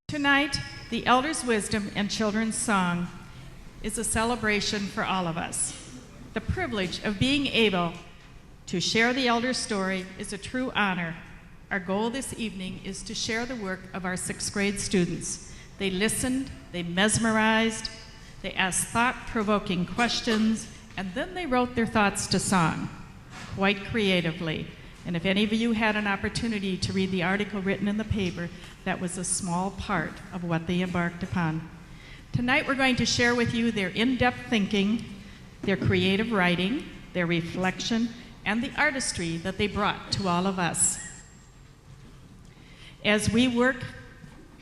Tonight, the Elders' Wisdom and Children's Song is a celebration for all of us. The privilege of being able to share the Elder's story is a true honor. Our goal this evening is to share the work of our 6th grade students. They listened, they mesmerized, they asked thought-provoking questions, and then they wrote their thoughts to song, quite creatively. And if any of you had an opportunity to read the article written in the paper, that was a small part of what they embarked upon. Tonight we're going to share with you their in-depth thinking, their creative writing, their reflection, and the artistry that they brought to all of us. As we work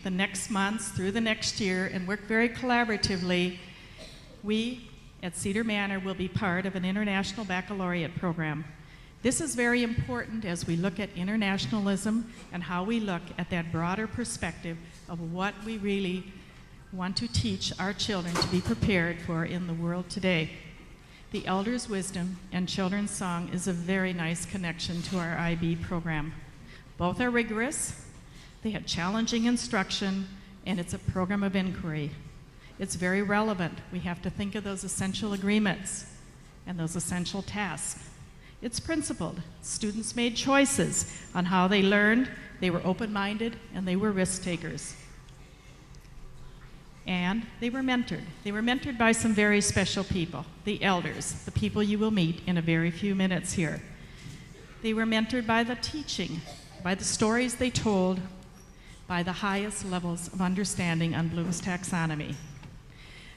the next months through the next year and work very collaboratively, we at Cedar Manor will be part of an international baccalaureate program. This is very important as we look at internationalism and how we look at that broader perspective of what we really want to teach our children to be prepared for in the world today. The Elders' Wisdom and Children's Song is a very nice connection to our IB program. Both are rigorous, they have challenging instruction, and it's a program of inquiry. It's very relevant. We have to think of those essential agreements and those essential tasks. It's principled. Students made choices on how they learned, they were open-minded, and they were risk-takers. And they were mentored. They were mentored by some very special people, the elders, the people you will meet in a very few minutes here. They were mentored by the teaching, by the stories they told, by the highest levels of understanding on Bloom's taxonomy.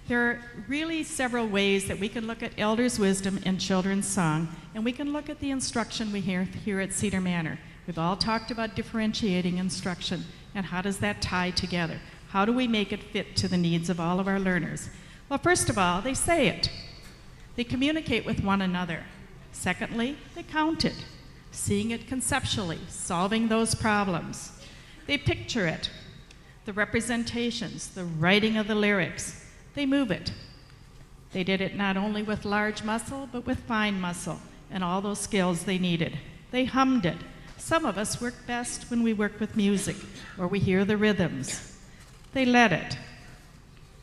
There are really several ways that we can look at Elders' Wisdom and Children's Song, and we can look at the instruction we hear here at Cedar Manor. We've all talked about differentiating instruction, and how does that tie together? How do we make it fit to the needs of all of our learners? Well, first of all, they say it. They communicate with one another. Secondly, they count it, seeing it conceptually, solving those problems. They picture it, the representations, the writing of the lyrics. They move it. They did it not only with large muscle, but with fine muscle and all those skills they needed. They hummed it. Some of us work best when we work with music or we hear the rhythms. They led it.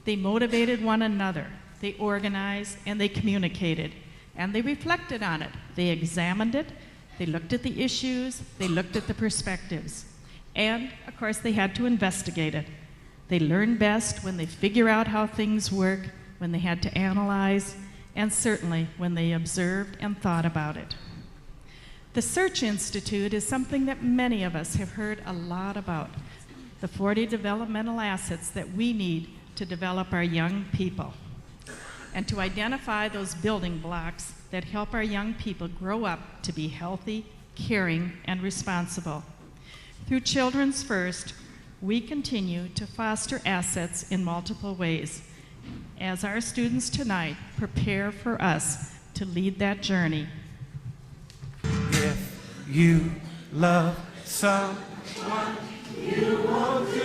They motivated one another. They organized and they communicated. And they reflected on it. They examined it. They looked at the issues. They looked at the perspectives. And, of course, they had to investigate it. They learn best when they figure out how things work, when they had to analyze, and certainly when they observed and thought about it. The Search Institute is something that many of us have heard a lot about, the 40 developmental assets that we need to develop our young people, and to identify those building blocks that help our young people grow up to be healthy, caring, and responsible. Through Children's First, we continue to foster assets in multiple ways as our students tonight prepare for us to lead that journey. If you love someone, you want to